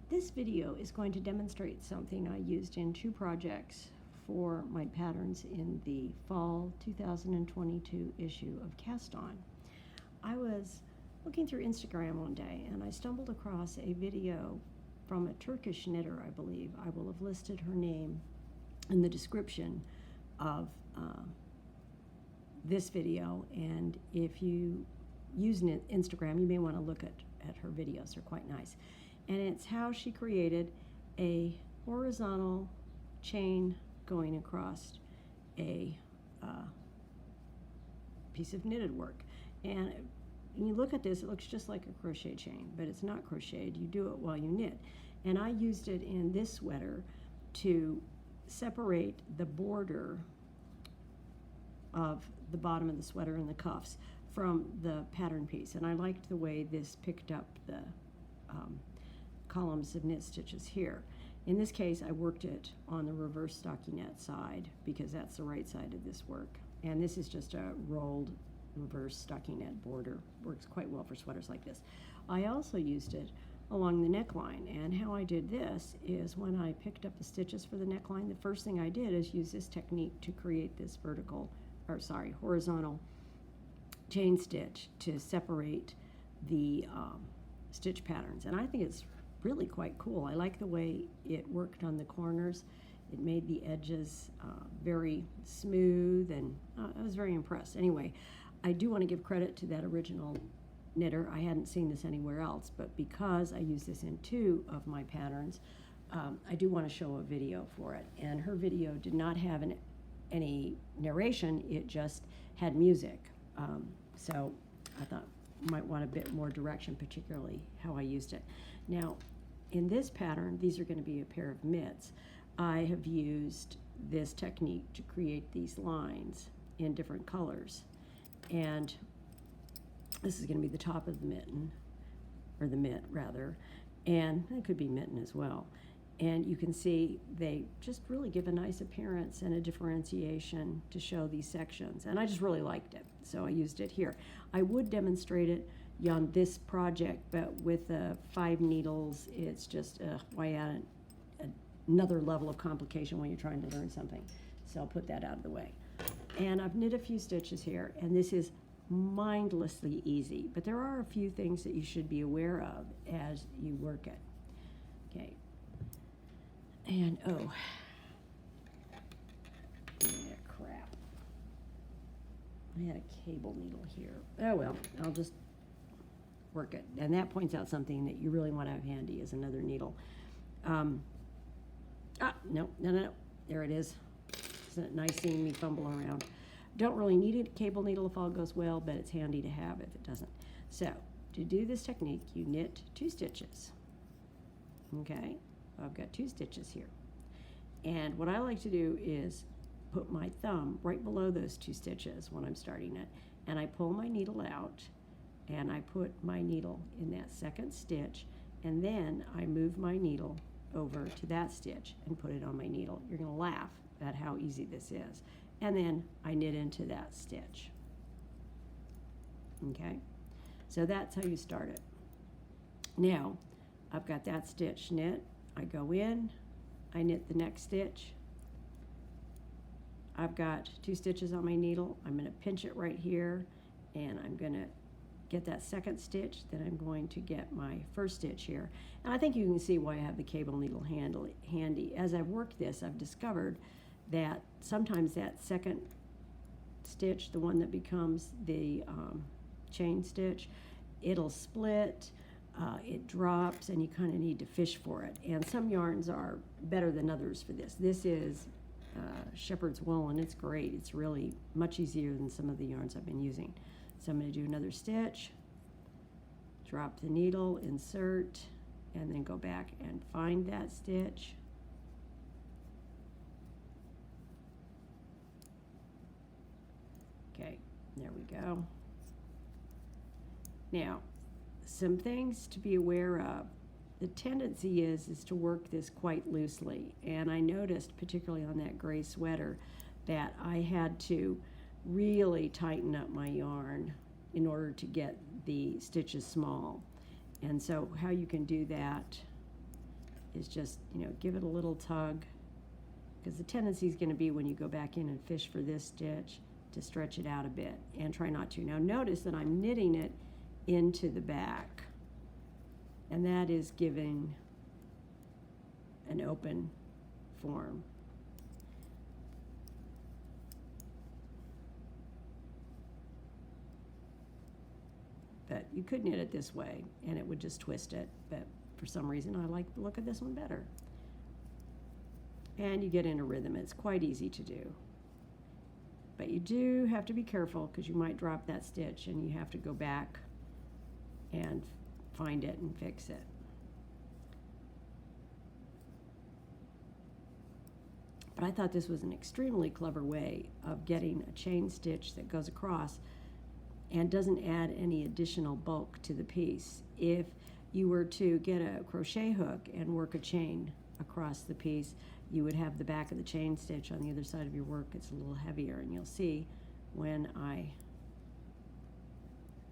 This video is going to demonstrate something I used in 2 projects for my patterns in the fall 2022 issue of Cast On. I was looking through Instagram one day and I stumbled across a video from a Turkish knitter, I believe. I will have listed her name in the description of this video, and if you use Instagram, you may want to look at her videos. They're quite nice. And it's how she created a horizontal chain going across a piece of knitted work. And when you look at this, it looks just like a crochet chain, but it's not crocheted. You do it while you knit. And I used it in this sweater to separate the border of the bottom of the sweater and the cuffs from the pattern piece. And I liked the way this picked up the columns of knit stitches here. In this case, I worked it on the reverse stockinette side because that's the right side of this work. And this is just a rolled reverse stockinette border. Works quite well for sweaters like this. I also used it along the neckline, and how I did this is when I picked up the stitches for the neckline, the first thing I did is use this technique to create this horizontal chain stitch to separate the stitch patterns. And I think it's really quite cool. I like the way it worked on the corners. It made the edges very smooth, and I was very impressed. Anyway, I do want to give credit to that original knitter. I hadn't seen this anywhere else, but because I use this in 2 of my patterns, I do want to show a video for it. And her video did not have any narration, it just had music. So I thought you might want a bit more direction, particularly how I used it. Now, in this pattern, these are going to be a pair of mitts. I have used this technique to create these lines in different colors. And this is going to be the top of the mitten, or the mitt rather, and it could be mitten as well. And you can see they just really give a nice appearance and a differentiation to show these sections. And I just really liked it, so I used it here. I would demonstrate it on this project, but with 5 needles, it's just why add another level of complication when you're trying to learn something. So I'll put that out of the way. And I've knit a few stitches here, and this is mindlessly easy, but there are a few things that you should be aware of as you work it. Okay. And crap. I had a cable needle here. Oh well, I'll just work it. And that points out something that you really want to have handy is another needle. No. There it is. Isn't it nice seeing me fumble around? Don't really need a cable needle if all goes well, but it's handy to have if it doesn't. So, to do this technique, you knit 2 stitches. Okay? I've got 2 stitches here. And what I like to do is put my thumb right below those 2 stitches when I'm starting it, and I pull my needle out, and I put my needle in that second stitch, and then I move my needle over to that stitch and put it on my needle. You're going to laugh at how easy this is. And then I knit into that stitch. Okay? So that's how you start it. Now, I've got that stitch knit. I go in, I knit the next stitch. I've got 2 stitches on my needle. I'm going to pinch it right here, and I'm going to get that second stitch. Then I'm going to get my first stitch here. And I think you can see why I have the cable needle handy. As I've worked this, I've discovered that sometimes that second stitch, the one that becomes the chain stitch, it'll split. It drops, and you kind of need to fish for it. And some yarns are better than others for this. This is shepherd's wool, and it's great. It's really much easier than some of the yarns I've been using. So I'm going to do another stitch, drop the needle, insert, and then go back and find that stitch. Okay, there we go. Now, some things to be aware of. The tendency is to work this quite loosely, and I noticed, particularly on that gray sweater, that I had to really tighten up my yarn in order to get the stitches small. And so how you can do that is just, give it a little tug, because the tendency is going to be when you go back in and fish for this stitch to stretch it out a bit, and try not to. Now notice that I'm knitting it into the back, and that is giving an open form. But you could knit it this way and it would just twist it, but for some reason I like the look of this one better. And you get in a rhythm. It's quite easy to do. But you do have to be careful, because you might drop that stitch and you have to go back and find it and fix it. But I thought this was an extremely clever way of getting a chain stitch that goes across and doesn't add any additional bulk to the piece. If you were to get a crochet hook and work a chain across the piece, you would have the back of the chain stitch on the other side of your work. It's a little heavier, and you'll see when I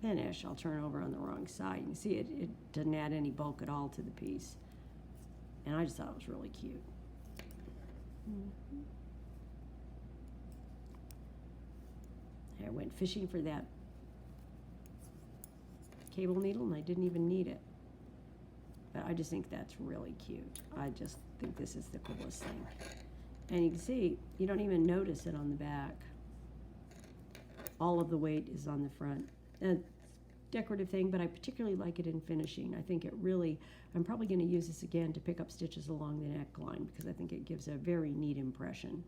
finish, I'll turn over on the wrong side. You can see it doesn't add any bulk at all to the piece. And I just thought it was really cute. I went fishing for that cable needle and I didn't even need it. But I just think that's really cute. I just think this is the coolest thing. And you can see, you don't even notice it on the back. All of the weight is on the front. Decorative thing, but I particularly like it in finishing. I think it really, I'm probably going to use this again to pick up stitches along the neckline, because I think it gives a very neat impression.